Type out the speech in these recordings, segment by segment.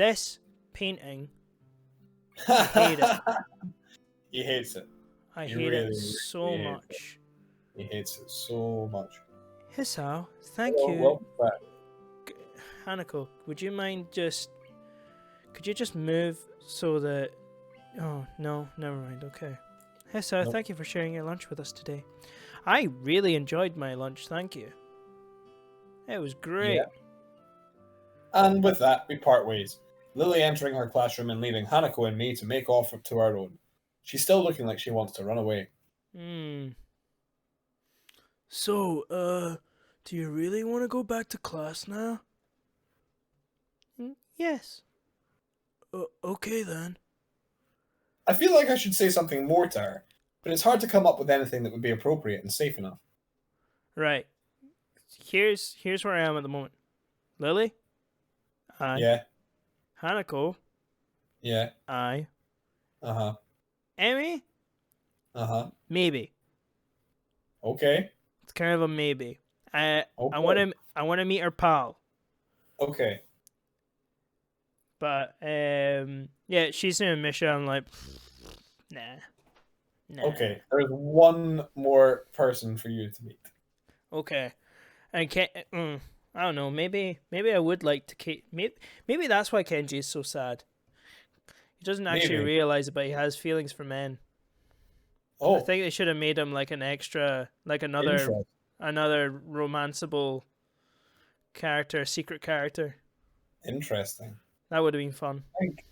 this painting, I hate it. He hates it. I He hate it really, so really hates much. He hates it so much. Hisao, thank Hello, you. welcome back. Hanako, would you mind could you just move so that... Oh, no, never mind, okay. Hisao, Nope. thank you for sharing your lunch with us today. I really enjoyed my lunch, thank you. It was great. Yeah. And with that, we part ways. Lily entering her classroom and leaving Hanako and me to make off to our own. She's still looking like she wants to run away. So, do you really want to go back to class now? Yes. Okay then. I feel like I should say something more to her, but it's hard to come up with anything that would be appropriate and safe enough. Right. Here's where I am at the moment. Lily? Aye. Yeah. Hanako? Yeah. Aye. Uh-huh. Emmy? Uh-huh. Maybe. Okay. It's kind of a maybe. I Okay. want to meet her pal. Okay. But yeah, she's in a mission. I'm like, nah. Okay. There's one more person for you to meet. Okay. I can't. I don't know. Maybe I would like to. Maybe that's why Kenji is so sad. He doesn't actually Maybe. realize it, but he has feelings for men. Oh. I think they should have made him like an extra, like another romanceable character, secret character. Interesting. That would have been fun. I think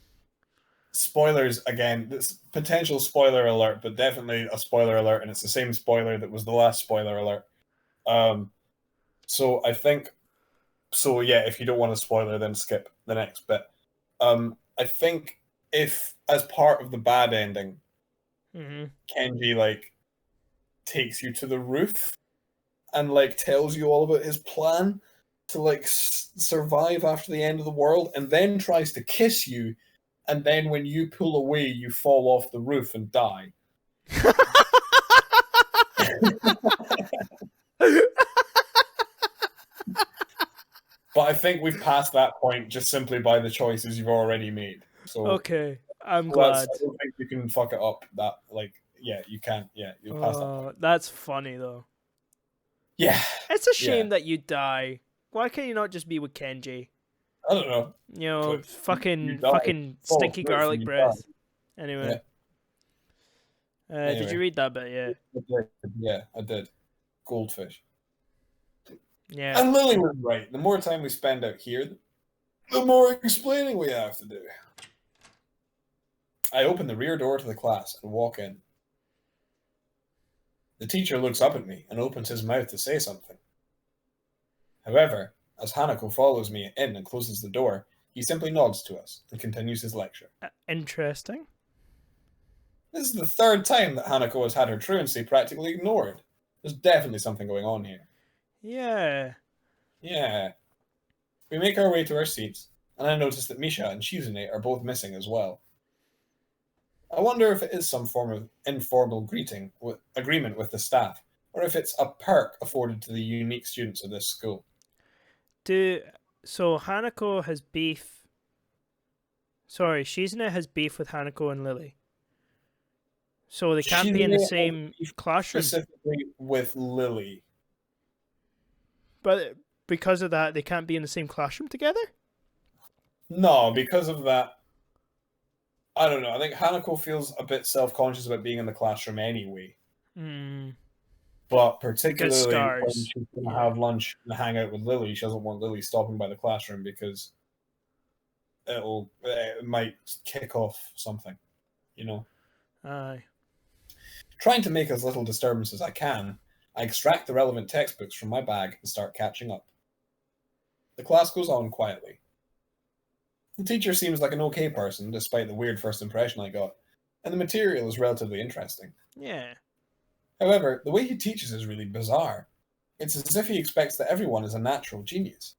spoilers again. This potential spoiler alert, but definitely a spoiler alert, and it's the same spoiler that was the last spoiler alert. So I think. So yeah, if you don't want a spoiler, then skip the next bit. I think if as part of the bad ending, Kenji like takes you to the roof and like tells you all about his plan to like survive after the end of the world, and then tries to kiss you, and then when you pull away, you fall off the roof and die. But I think we've passed that point just simply by the choices you've already made. So okay, I'm glad. I don't think you can fuck it up. That like, yeah, you can't. Yeah, you'll pass that point. That's funny though. Yeah, it's a shame that you die. Why can't you not just be with Kenji? I don't know. You know, But fucking stinky garlic breath. Anyway. Yeah. Did you read that bit? Yeah. Yeah, I did. Goldfish. Yeah. And Lily was right. The more time we spend out here, the more explaining we have to do. I open the rear door to the class and walk in. The teacher looks up at me and opens his mouth to say something. However, as Hanako follows me in and closes the door, he simply nods to us and continues his lecture. Interesting. This is the third time that Hanako has had her truancy practically ignored. There's definitely something going on here. Yeah. Yeah. We make our way to our seats, and I notice that Misha and Shizune are both missing as well. I wonder if it is some form of informal agreement with the staff, or if it's a perk afforded to the unique students of this school. So Hanako has beef... Sorry, Shizune has beef with Hanako and Lily. So they can't be in the same classroom. Specifically with Lily. But because of that, they can't be in the same classroom together? No, because of that, I don't know. I think Hanako feels a bit self-conscious about being in the classroom anyway. But particularly when she's going to have lunch and hang out with Lily, she doesn't want Lily stopping by the classroom because it might kick off something, you know? Aye. Trying to make as little disturbance as I can, I extract the relevant textbooks from my bag and start catching up. The class goes on quietly. The teacher seems like an okay person, despite the weird first impression I got, and the material is relatively interesting. Yeah. However, the way he teaches is really bizarre. It's as if he expects that everyone is a natural genius.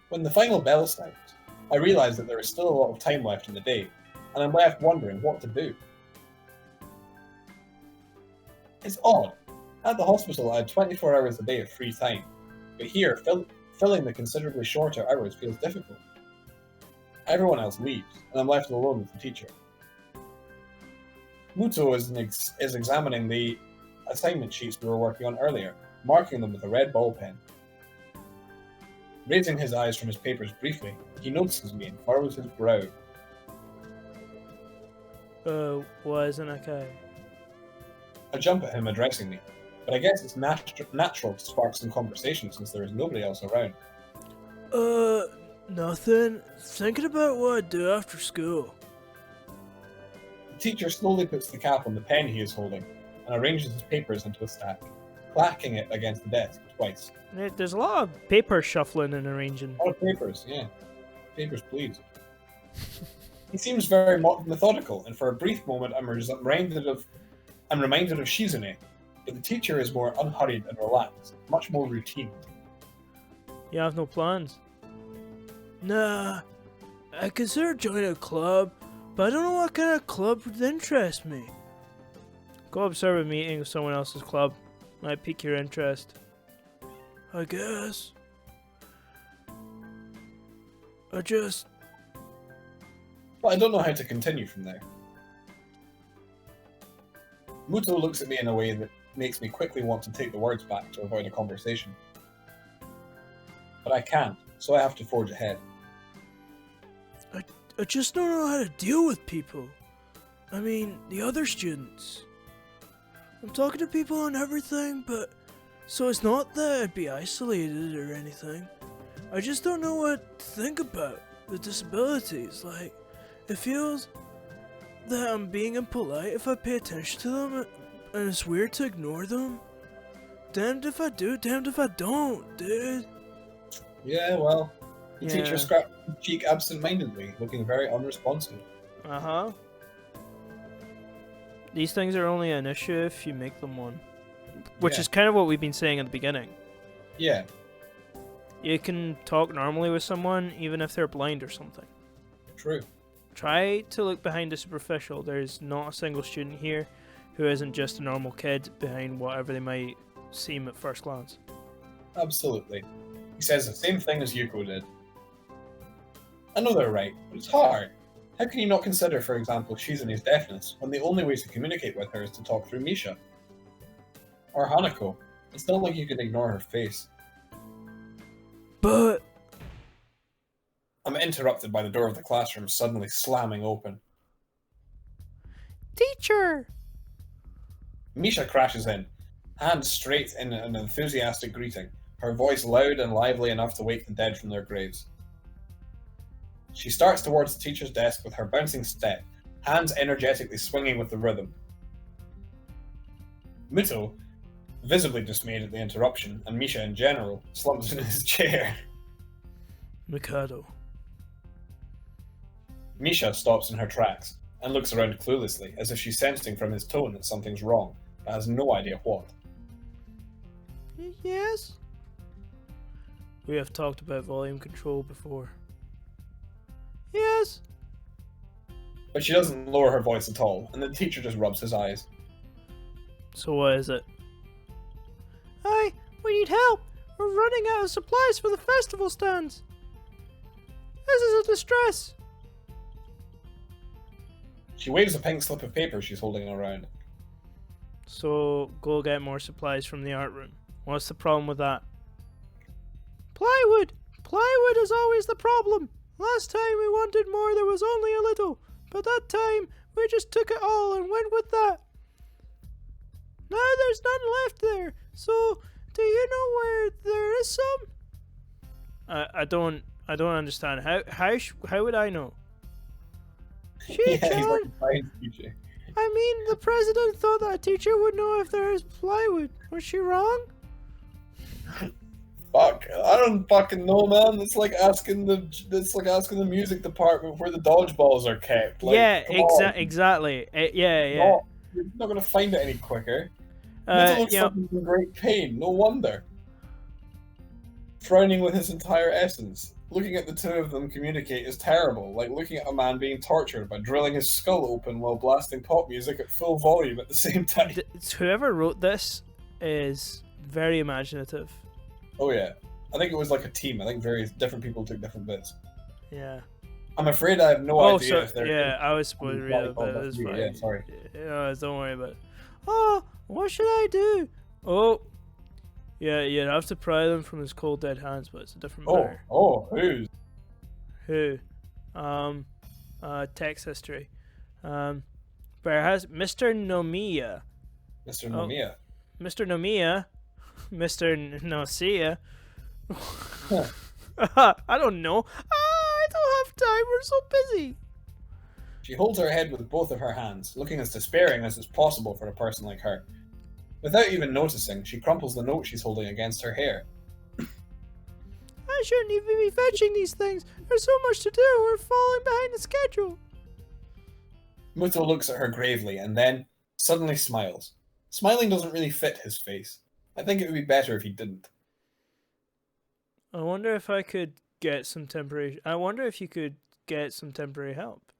When the final bell sounds, I realize that there is still a lot of time left in the day, and I'm left wondering what to do. It's odd. At the hospital, I had 24 hours a day of free time, but here, filling the considerably shorter hours feels difficult. Everyone else leaves, and I'm left alone with the teacher. Muto is examining the assignment sheets we were working on earlier, marking them with a red ball pen. Raising his eyes from his papers briefly, he notices me and furrows his brow. Why isn't okay? I jump at him addressing me, but I guess it's natural to spark some conversation since there is nobody else around. Nothing. Thinking about what I'd do after school. The teacher slowly puts the cap on the pen he is holding and arranges his papers into a stack, clacking it against the desk twice. There's a lot of paper shuffling and arranging. A lot of papers, yeah. Papers, please. He seems very methodical, and for a brief moment I'm reminded of Shizune, but the teacher is more unhurried and relaxed, much more routine. You have no plans? Nah, I consider joining a club, but I don't know what kind of club would interest me. Go observe a meeting of someone else's club. Might pique your interest. I guess. But I don't know how to continue from there. Muto looks at me in a way that makes me quickly want to take the words back to avoid a conversation. But I can't, so I have to forge ahead. I just don't know how to deal with people. I mean, the other students. I'm talking to people and everything, but... So it's not that I'd be isolated or anything. I just don't know what to think about the disabilities. Like, it feels that I'm being impolite if I pay attention to them, and it's weird to ignore them. Damned if I do, damned if I don't, dude. Yeah, well, the teacher scratched his cheek absent-mindedly, looking very unresponsive. Uh-huh. These things are only an issue if you make them one. Which is kind of what we've been saying at the beginning. Yeah. You can talk normally with someone even if they're blind or something. True. Try to look behind the superficial. There's not a single student here who isn't just a normal kid behind whatever they might seem at first glance. Absolutely. He says the same thing as Yuko did. I know they're right, but it's hard. How can you not consider, for example, Shizune's deafness when the only way to communicate with her is to talk through Misha? Or Hanako. It's not like you can ignore her face. But... I'm interrupted by the door of the classroom suddenly slamming open. Teacher! Misha crashes in, hands straight in an enthusiastic greeting, her voice loud and lively enough to wake the dead from their graves. She starts towards the teacher's desk with her bouncing step, hands energetically swinging with the rhythm. Muto, visibly dismayed at the interruption, and Misha in general, slumps in his chair. Mikado. Misha stops in her tracks, and looks around cluelessly, as if she's sensing from his tone that something's wrong, but has no idea what. Yes? We have talked about volume control before. Yes? But she doesn't lower her voice at all, and the teacher just rubs his eyes. So what is it? Hi, we need help. We're running out of supplies for the festival stands. This is a distress. She waves a pink slip of paper she's holding around. So, go get more supplies from the art room. What's the problem with that? Plywood! Plywood is always the problem. Last time we wanted more, there was only a little. But that time, we just took it all and went with that. Now there's none left there. So, do you know where there is some? I don't understand. How would I know? Yeah, he's like a science teacher. I mean, the president thought that a teacher would know if there is plywood. Was she wrong? Fuck, I don't fucking know, man. It's like asking the music department where the dodgeballs are kept. Like, yeah, exactly. Yeah. You're not gonna find it any quicker. It looks like he's in great pain. No wonder. Frowning with his entire essence. Looking at the two of them communicate is terrible, like looking at a man being tortured by drilling his skull open while blasting pop music at full volume at the same time. Whoever wrote this is very imaginative. Oh yeah. I think it was like a team. I think various different people took different bits. Yeah. I'm afraid I have no idea if they're... yeah, I was supposed to read it, but it was fine. Yeah, sorry. Yeah, don't worry about it. Oh, what should I do? Oh. Yeah, you'd have to pry them from his cold dead hands, but it's a different matter. Who's? Who? Text history. Perhaps Mr. Nomiya. Mr. Nomiya. Mr. Nomiya. Mr. Nocia. I don't know. I don't have time. We're so busy. She holds her head with both of her hands, looking as despairing as is possible for a person like her. Without even noticing, she crumples the note she's holding against her hair. I shouldn't even be fetching these things. There's so much to do. We're falling behind the schedule. Muto looks at her gravely and then suddenly smiles. Smiling doesn't really fit his face. I think it would be better if he didn't. I wonder if I could get some temporary... I wonder if you could get some temporary help.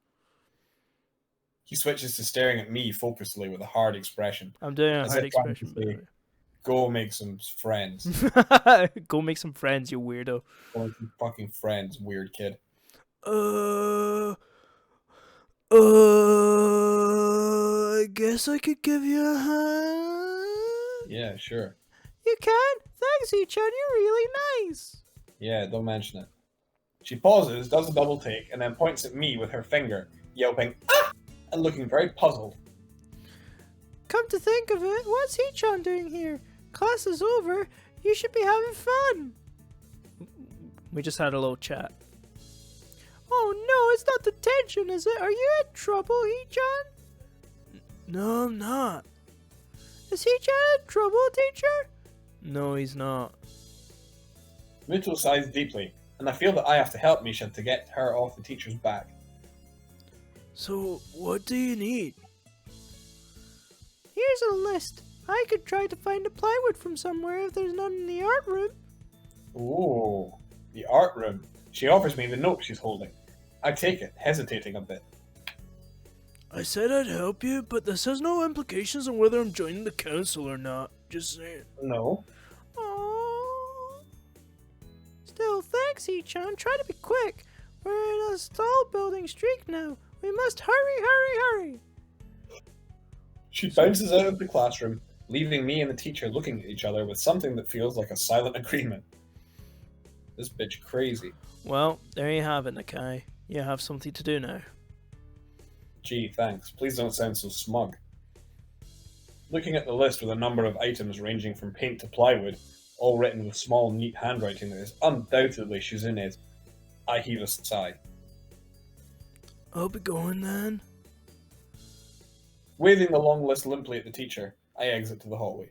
He switches to staring at me focusedly with a hard expression. I'm doing a hard expression, by the way. Go make some friends. Go make some friends, you weirdo. Go make some fucking friends, weird kid. I guess I could give you a hand. Yeah, sure. You can? Thanks, Ichan. You're really nice. Yeah, don't mention it. She pauses, does a double take, and then points at me with her finger, yelping, "Ah!" and looking very puzzled. Come to think of it, what's Ichan doing here? Class is over. You should be having fun. We just had a little chat. Oh no, it's not detention, is it? Are you in trouble, Ichan? No, I'm not. Is Ichan in trouble, teacher? No, he's not. Muto sighs deeply, and I feel that I have to help Misha to get her off the teacher's back. So, what do you need? Here's a list. I could try to find a plywood from somewhere if there's none in the art room. Ooh, the art room. She offers me the note she's holding. I take it, hesitating a bit. I said I'd help you, but this has no implications on whether I'm joining the council or not. Just saying. No. Aww. Still, thanks, Ichan. Try to be quick. We're in a stall building streak now. We must hurry, hurry, hurry. She bounces out of the classroom, leaving me and the teacher looking at each other with something that feels like a silent agreement. This bitch crazy. Well, there you have it, Nakai. You have something to do now. Gee, thanks. Please don't sound so smug. Looking at the list with a number of items ranging from paint to plywood, all written with small, neat handwriting that is undoubtedly Shizune's, I heave a sigh. I'll be going then. Waving the long list limply at the teacher, I exit to the hallway.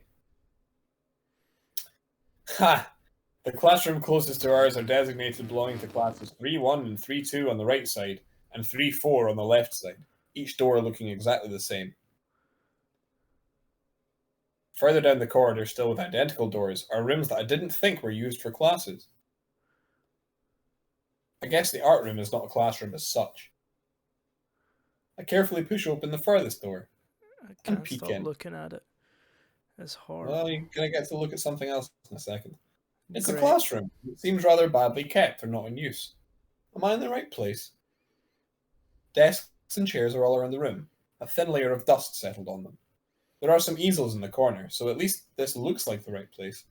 Ha! The classroom closest to ours are designated belonging to classes 3-1 and 3-2 on the right side, and 3-4 on the left side, each door looking exactly the same. Further down the corridor, still with identical doors, are rooms that I didn't think were used for classes. I guess the art room is not a classroom as such. I carefully push open the furthest door. I can't stop looking at it. It's horrible. Well, you're going to get to look at something else in a second. It's Great. a classroom. It seems rather badly kept or not in use. Am I in the right place? Desks and chairs are all around the room. A thin layer of dust settled on them. There are some easels in the corner, so at least this looks like the right place.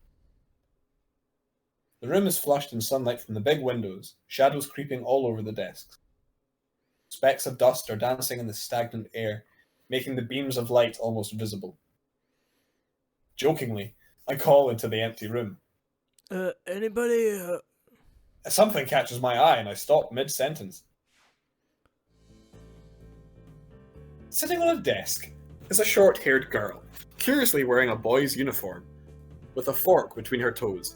The room is flushed in sunlight from the big windows, shadows creeping all over the desks. Specks of dust are dancing in the stagnant air, making the beams of light almost visible. Jokingly, I call into the empty room. Anybody, Something catches my eye and I stop mid-sentence. Sitting on a desk is a short-haired girl, curiously wearing a boy's uniform, with a fork between her toes,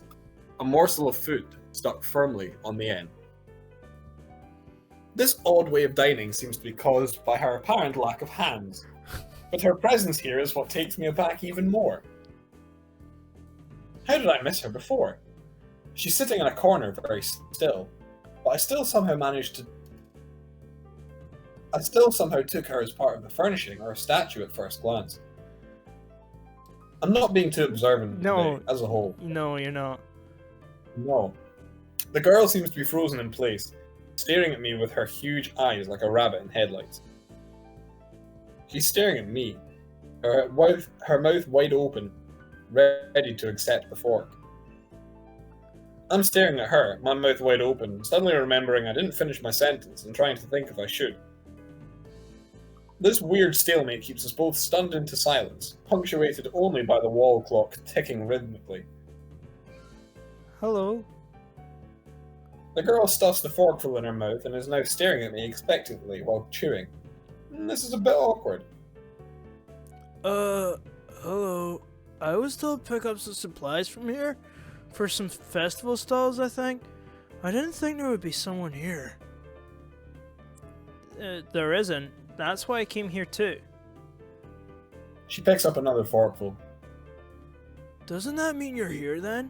a morsel of food stuck firmly on the end. This odd way of dining seems to be caused by her apparent lack of hands, but her presence here is what takes me aback even more. How did I miss her before? She's sitting in a corner very still, but I still somehow took her as part of the furnishing or a statue at first glance. I'm not being too observant today, as a whole. No, you're not. No. The girl seems to be frozen in place, staring at me with her huge eyes like a rabbit in headlights. She's staring at me, her mouth wide open, ready to accept the fork. I'm staring at her, my mouth wide open, suddenly remembering I didn't finish my sentence and trying to think if I should. This weird stalemate keeps us both stunned into silence, punctuated only by the wall clock ticking rhythmically. Hello. The girl stuffs the forkful in her mouth and is now staring at me expectantly while chewing. This is a bit awkward. Hello. I was told to pick up some supplies from here for some festival stalls, I think. I didn't think there would be someone here. There isn't. That's why I came here too. She picks up another forkful. Doesn't that mean you're here then?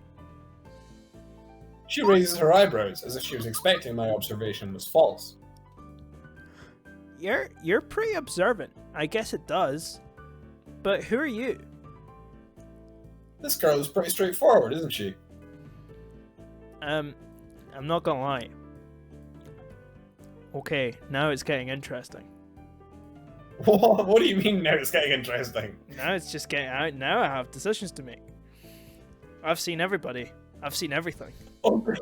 She raises her eyebrows as if she was expecting my observation was false. You're pretty observant. I guess it does. But who are you? This girl is pretty straightforward, isn't she? I'm not gonna lie. Okay, now it's getting interesting. What do you mean now it's getting interesting? Now it's just getting out. Now I have decisions to make. I've seen everybody. I've seen everything. Okay.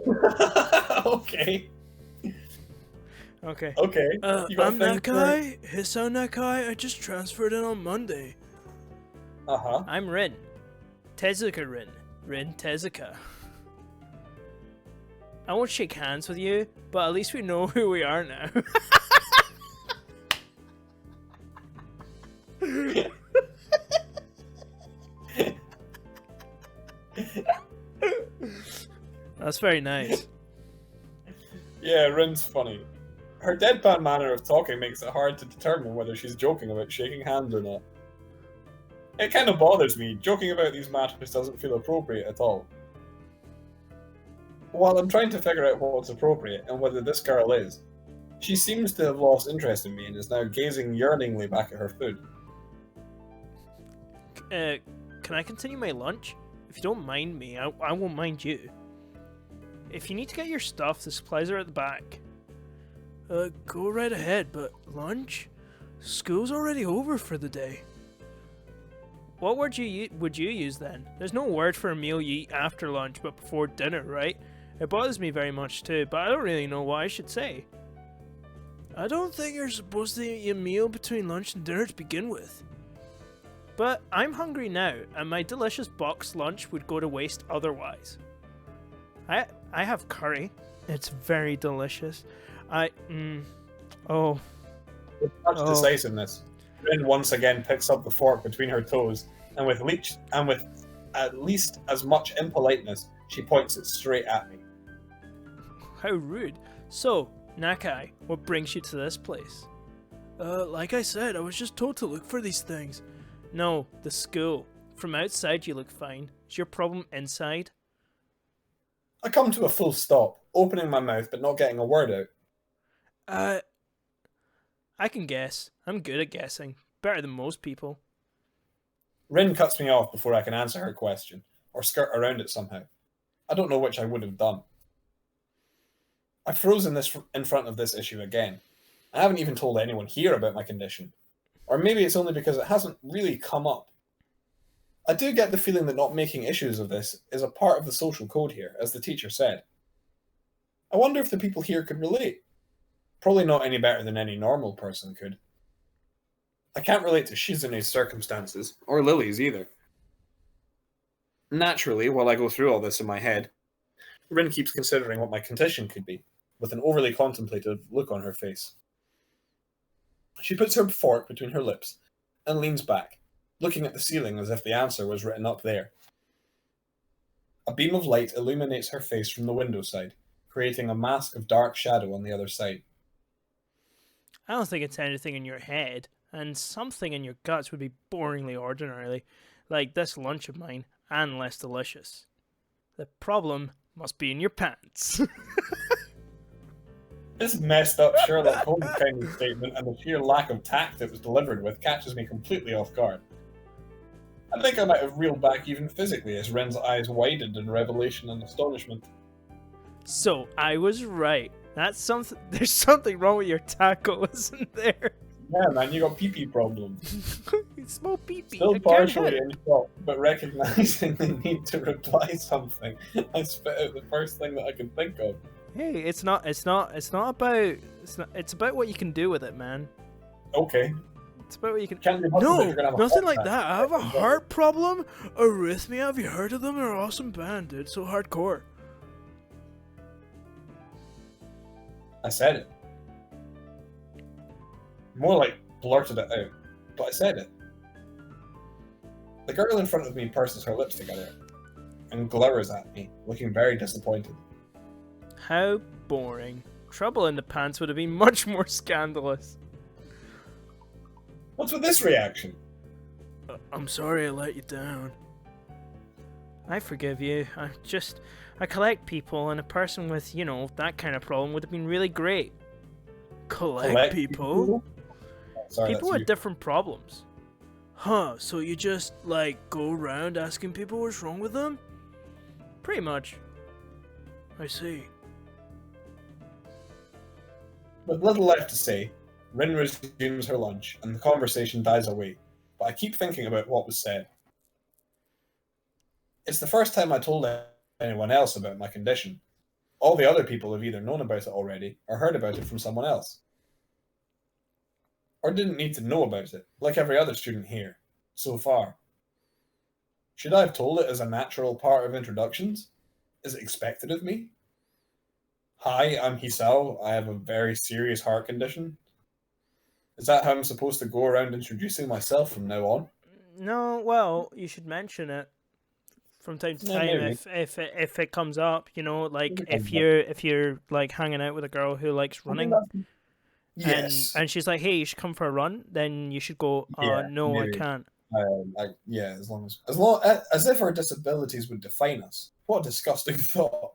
Okay. Okay. I'm Nakai. Hisao Nakai. I just transferred in on Monday. Uh-huh. I'm Rin. Tezuka Rin. Rin Tezuka. I won't shake hands with you, but at least we know who we are now. That's very nice. Yeah, Rin's funny. Her deadpan manner of talking makes it hard to determine whether she's joking about shaking hands or not. It kind of bothers me. Joking about these matters doesn't feel appropriate at all. While I'm trying to figure out what's appropriate and whether this girl is, she seems to have lost interest in me and is now gazing yearningly back at her food. Can I continue my lunch? If you don't mind me, I won't mind you. If you need to get your stuff, the supplies are at the back. Go right ahead, but lunch? School's already over for the day. What word would you use then? There's no word for a meal you eat after lunch but before dinner, right? It bothers me very much too, but I don't really know what I should say. I don't think you're supposed to eat a meal between lunch and dinner to begin with. But I'm hungry now, and my delicious boxed lunch would go to waste otherwise. I have curry. It's very delicious. With much decisiveness, Rin once again picks up the fork between her toes, and with at least as much impoliteness, she points it straight at me. How rude. So, Nakai, what brings you to this place? Like I said, I was just told to look for these things. No, the school. From outside you look fine. Is your problem inside? I come to a full stop, opening my mouth but not getting a word out. I can guess. I'm good at guessing. Better than most people. Rin cuts me off before I can answer her question, or skirt around it somehow. I don't know which I would have done. I've frozen this in front of this issue again. I haven't even told anyone here about my condition. Or maybe it's only because it hasn't really come up. I do get the feeling that not making issues of this is a part of the social code here, as the teacher said. I wonder if the people here could relate. Probably not any better than any normal person could. I can't relate to Shizune's circumstances, or Lily's either. Naturally, while I go through all this in my head, Rin keeps considering what my condition could be, with an overly contemplative look on her face. She puts her fork between her lips and leans back, looking at the ceiling as if the answer was written up there. A beam of light illuminates her face from the window side, creating a mask of dark shadow on the other side. I don't think it's anything in your head, and something in your guts would be boringly ordinary, like this lunch of mine, and less delicious. The problem must be in your pants. This messed up Sherlock Holmes kind of statement and the sheer lack of tact it was delivered with catches me completely off guard. I think I might have reeled back even physically as Ren's eyes widened in revelation and astonishment. So I was right. That's something. There's something wrong with your tackle, isn't there? Yeah, man, you got pee-pee problems. Small pee-pee. Still I can't partially help. in shock, but recognizing the need to reply something, I spit out the first thing that I could think of. Hey, it's not about. It's about what you can do with it, man. Okay. It's about what you can. Can't be hustled if No, you're gonna have a nothing heart like attack. that. I have a heart problem. Arrhythmia. Have you heard of them? They're an awesome band, dude. So hardcore. I said it. More like blurted it out, but I said it. The girl in front of me purses her lips together and glowers at me, looking very disappointed. How boring. Trouble in the Pants would have been much more scandalous. What's with this reaction? I'm sorry I let you down. I forgive you. I collect people, and a person with, that kind of problem would have been really great. Collect people? Sorry, people with different problems. Huh, so you just, go around asking people what's wrong with them? Pretty much. I see. With little left to say, Rin resumes her lunch, and the conversation dies away, but I keep thinking about what was said. It's the first time I told anyone else about my condition. All the other people have either known about it already, or heard about it from someone else. Or didn't need to know about it, like every other student here, so far. Should I have told it as a natural part of introductions? Is it expected of me? Hi, I'm Hisao. I have a very serious heart condition. Is that how I'm supposed to go around introducing myself from now on? No, well, you should mention it from time to time if it comes up, if you're hanging out with a girl who likes running. Yes. And she's like, hey, you should come for a run, then you should go, no, maybe. I can't. As if our disabilities would define us. What a disgusting thought.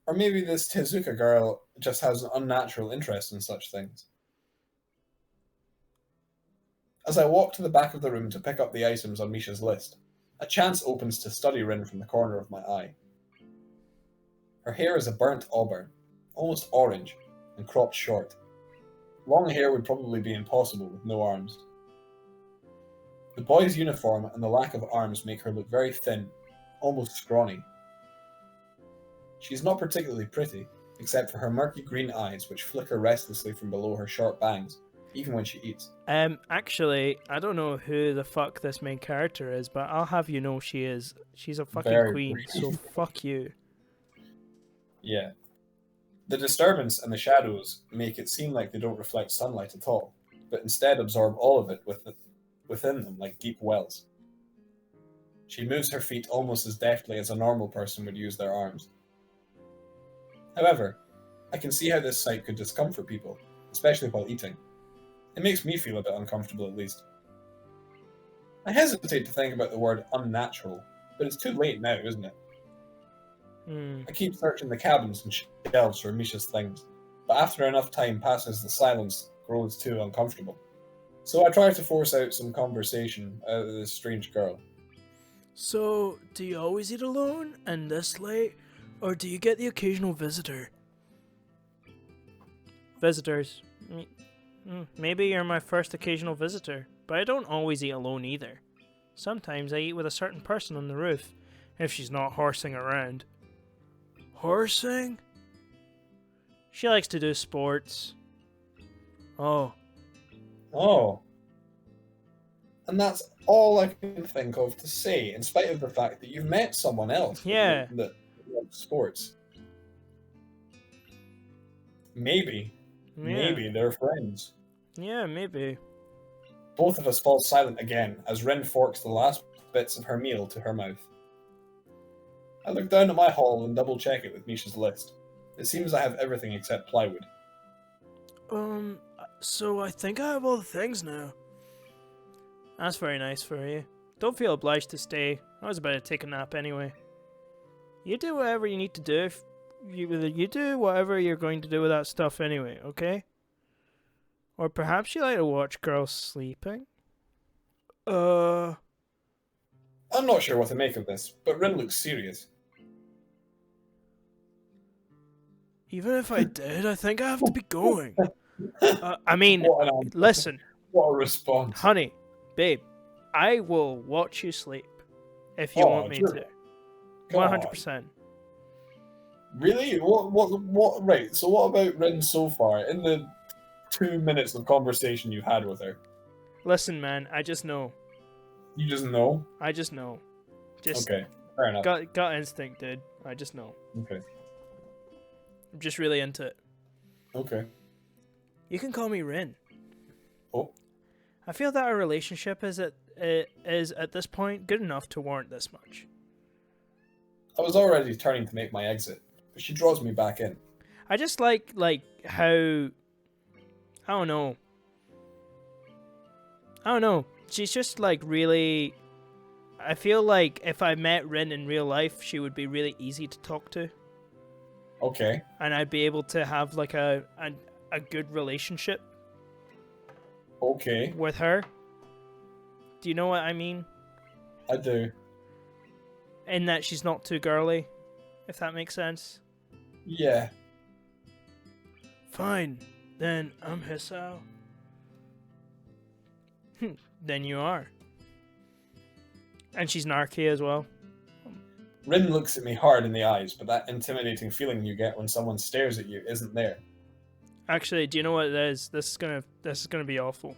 Or maybe this Tezuka girl just has an unnatural interest in such things. As I walk to the back of the room to pick up the items on Misha's list, a chance opens to study Rin from the corner of my eye. Her hair is a burnt auburn, almost orange, and cropped short. Long hair would probably be impossible with no arms. The boy's uniform and the lack of arms make her look very thin, almost scrawny. She's not particularly pretty, except for her murky green eyes which flicker restlessly from below her short bangs, even when she eats. Actually, I don't know who the fuck this main character is, but I'll have you know she's a fucking queen, so fuck you. Yeah. The disturbance and the shadows make it seem like they don't reflect sunlight at all, but instead absorb all of it within them like deep wells. She moves her feet almost as deftly as a normal person would use their arms. However, I can see how this sight could discomfort people, especially while eating. It makes me feel a bit uncomfortable at least. I hesitate to think about the word unnatural, but it's too late now, isn't it? I keep searching the cabins and shelves for Misha's things, but after enough time passes the silence grows too uncomfortable. So I try to force out some conversation out of this strange girl. So, do you always eat alone and this late, or do you get the occasional visitor? Visitors. Maybe you're my first occasional visitor, but I don't always eat alone either. Sometimes I eat with a certain person on the roof, if she's not horsing around. Horsing? She likes to do sports. Oh. And that's all I can think of to say, in spite of the fact that you've met someone else that loves sports. Maybe they're friends. Yeah, maybe. Both of us fall silent again as Rin forks the last bits of her meal to her mouth. I look down at my haul and double check it with Misha's list. It seems I have everything except plywood. So I think I have all the things now. That's very nice for you. Don't feel obliged to stay. I was about to take a nap anyway. You do whatever you need to do. You do whatever you're going to do with that stuff anyway, okay? Or perhaps you like to watch girls sleeping? I'm not sure what to make of this, but Rin looks serious. Even if I did, I think I have to be going. I mean, listen. What a response. Honey, babe, I will watch you sleep if you want me to. 100%. Really? What? Right, so what about Rin so far? In the 2 minutes of conversation you've had with her? Listen, man, I just know. You just know? I just know. Okay, fair enough. Gut instinct, dude. I just know. Okay. I'm just really into it. Okay. You can call me Rin. Oh. I feel that our relationship is at this point good enough to warrant this much. I was already turning to make my exit, but she draws me back in. I just like how I don't know. She's just like really. I feel like if I met Rin in real life, she would be really easy to talk to. Okay. And I'd be able to have like a good relationship. Okay. With her. Do you know what I mean? I do. In that she's not too girly, if that makes sense. Yeah. Fine. Then I'm Hisao. Then you are. And she's narky as well. Rin looks at me hard in the eyes, but that intimidating feeling you get when someone stares at you isn't there. Actually, do you know what it is? This is gonna be awful.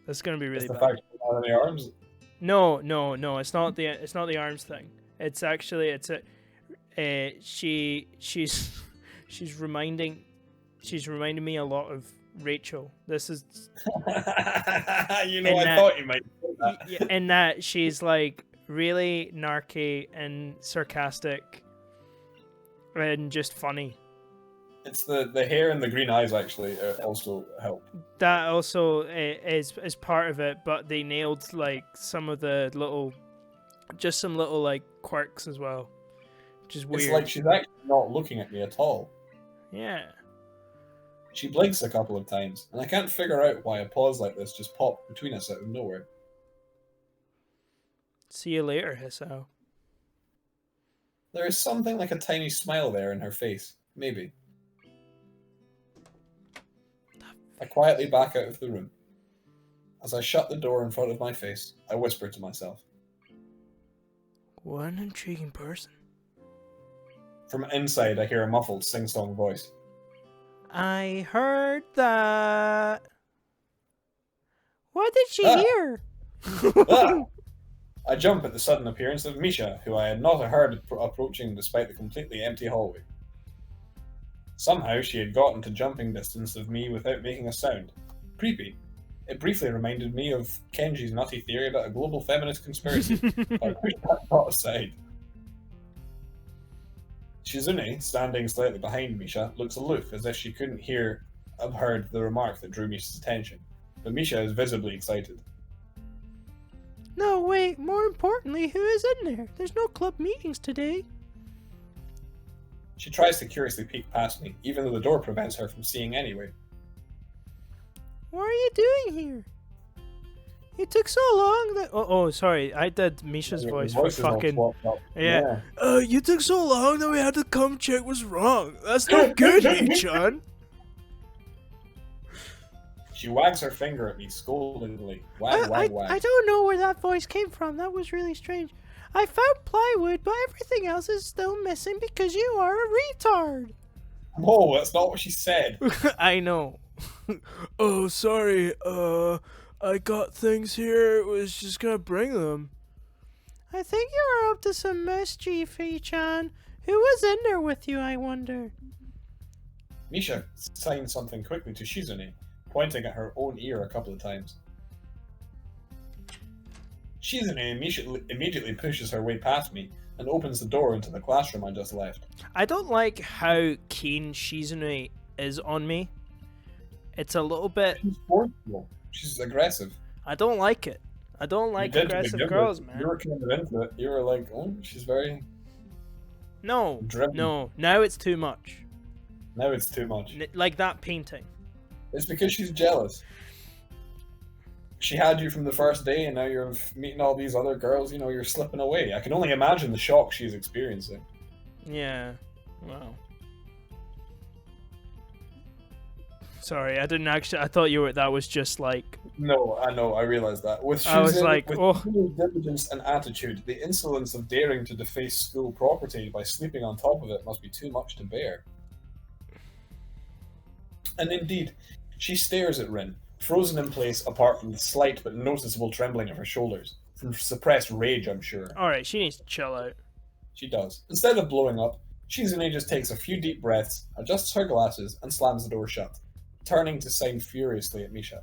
This is gonna be really bad. The fact you don't have any arms? No. It's not the arms thing. It's actually she's reminding me a lot of Rachel. This is I thought you might say that. In that she's like really narky and sarcastic and just funny. It's the hair and the green eyes actually also help. That also is part of it, but they nailed like some of the little like quirks as well, which is weird. It's like she's actually not looking at me at all. Yeah. She blinks a couple of times, and I can't figure out why a pause like this just popped between us out of nowhere. See you later, Hisao. There is something like a tiny smile there in her face. Maybe. I quietly back out of the room. As I shut the door in front of my face, I whisper to myself. What an intriguing person. From inside, I hear a muffled sing-song voice. I heard that. What did she hear? I jump at the sudden appearance of Misha, who I had not heard approaching despite the completely empty hallway. Somehow she had gotten to jumping distance of me without making a sound. Creepy. It briefly reminded me of Kenji's nutty theory about a global feminist conspiracy. I pushed that thought aside. Shizune, standing slightly behind Misha, looks aloof as if she couldn't have heard the remark that drew Misha's attention. But Misha is visibly excited. No, wait, more importantly, who is in there? There's no club meetings today. She tries to curiously peek past me, even though the door prevents her from seeing anyway. What are you doing here? It took so long that... Oh, sorry, I did Misha's voice for fucking... Yeah. You took so long that we had to come check what's wrong. That's not good, Michan. She wags her finger at me scoldingly. Wag. I don't know where that voice came from. That was really strange. I found plywood, but everything else is still missing because you are a retard. Whoa, that's not what she said. I know. Oh, sorry. I got things here. Was just gonna bring them. I think you were up to some mischief, Chan. Who was in there with you, I wonder? Misha signed something quickly to Shizune, pointing at her own ear a couple of times. Shizune immediately pushes her way past me and opens the door into the classroom I just left. I don't like how keen Shizune is on me. It's a little bit... She's forceful. She's aggressive. I don't like it. I don't like aggressive girls, man. You were kind of into it. You were like, oh, she's very... No, driven. No. Now it's too much. Now it's too much. Like that painting. It's because she's jealous. She had you from the first day, and now you're meeting all these other girls. You know, you're slipping away. I can only imagine the shock she's experiencing. Yeah. Wow. Sorry, I didn't actually. I thought that was just like. No, I know. I realized that. With I was like, with oh. diligence and attitude, the insolence of daring to deface school property by sleeping on top of it must be too much to bear. And indeed, she stares at Rin, frozen in place apart from the slight but noticeable trembling of her shoulders. From suppressed rage, I'm sure. Alright, she needs to chill out. She does. Instead of blowing up, Shizune just takes a few deep breaths, adjusts her glasses, and slams the door shut, turning to sign furiously at Misha.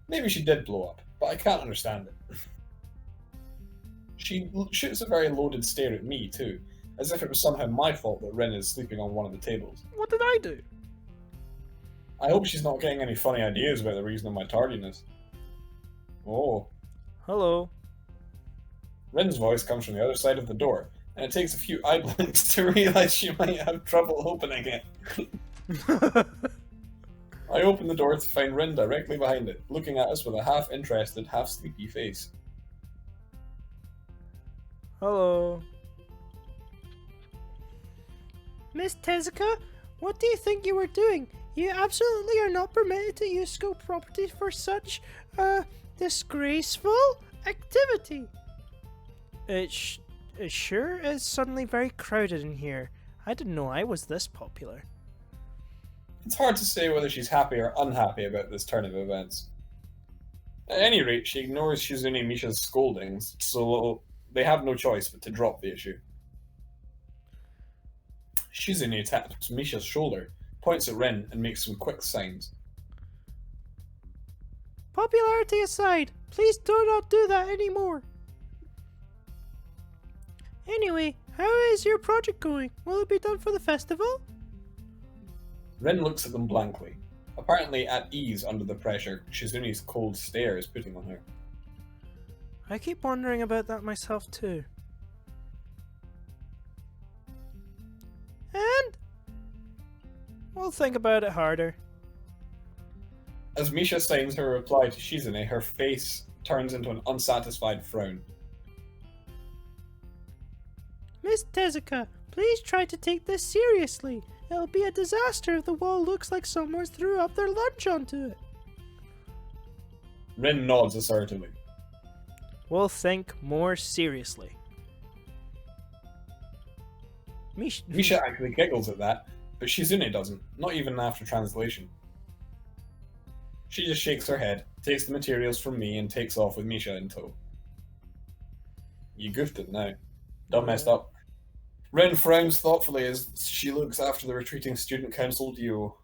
Maybe she did blow up, but I can't understand it. She shoots a very loaded stare at me, too, as if it was somehow my fault that Rin is sleeping on one of the tables. What did I do? I hope she's not getting any funny ideas about the reason of my tardiness. Oh. Hello. Rin's voice comes from the other side of the door, and it takes a few eye blinks to realize she might have trouble opening it. I open the door to find Rin directly behind it, looking at us with a half-interested, half-sleepy face. Hello. Miss Tezuka, what do you think you were doing? You absolutely are not permitted to use school property for such, disgraceful activity. It sure is suddenly very crowded in here. I didn't know I was this popular. It's hard to say whether she's happy or unhappy about this turn of events. At any rate, she ignores Shizune and Misha's scoldings, so they have no choice but to drop the issue. Shizune taps Misha's shoulder, points at Rin, and makes some quick signs. Popularity aside, please do not do that anymore. Anyway, how is your project going? Will it be done for the festival? Rin looks at them blankly, apparently at ease under the pressure Shizune's cold stare is putting on her. I keep wondering about that myself too. And? We'll think about it harder. As Misha signs her reply to Shizune, her face turns into an unsatisfied frown. Miss Tezuka, please try to take this seriously. It'll be a disaster if the wall looks like someone threw up their lunch onto it. Rin nods assertively. We'll think more seriously. Misha actually giggles at that, but Shizune doesn't, not even after translation. She just shakes her head, takes the materials from me, and takes off with Misha in tow. You goofed it now. Done messed up. Rin frowns thoughtfully as she looks after the retreating student council duo.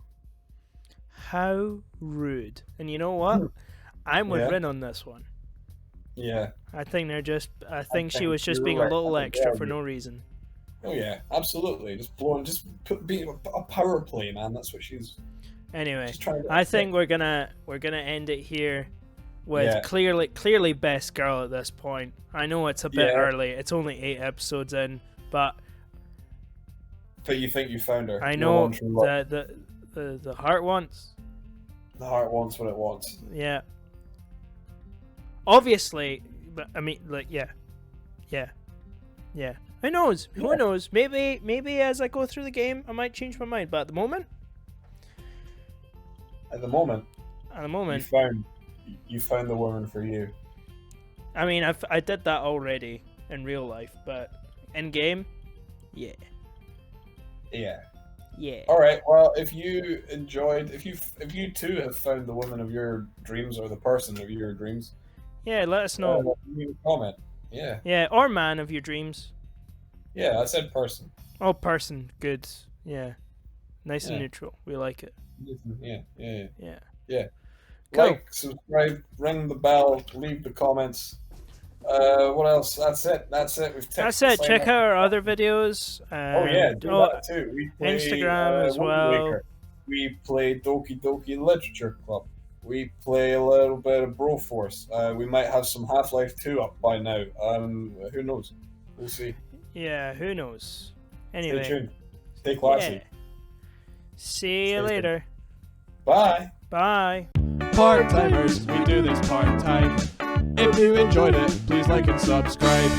How rude. And you know what? I'm with Rin on this one. Yeah. I think she was just being a little extra for no reason. Oh yeah, absolutely. Being a power play, man. That's what she's. Anyway, I think we're gonna end it here with clearly best girl at this point. I know it's a bit early. It's only 8 episodes in, but you think you found her. I know that the heart wants. The heart wants what it wants. Yeah. Obviously, but I mean, like, yeah. Who knows? Who knows? Maybe as I go through the game, I might change my mind. But at the moment, you found the woman for you. I mean, I did that already in real life, but in game, yeah. All right. Well, if you too have found the woman of your dreams or the person of your dreams, let us know. Leave a comment. Yeah, or man of your dreams. Yeah, I said person. Oh, person. Good. Yeah. Nice and neutral. We like it. Yeah. Cool. Like, subscribe, ring the bell, leave the comments. What else? That's it. That's it. Check out our other videos. Do that too. We play, Instagram as well. Waker. We play Doki Doki Literature Club. We play a little bit of Broforce. We might have some Half-Life 2 up by now. Who knows? We'll see. Yeah, who knows? Anyway. Stay tuned. Stay classy. Yeah. See you later. Bye. Bye. Part-timers, we do this part-time. If you enjoyed it, please like and subscribe.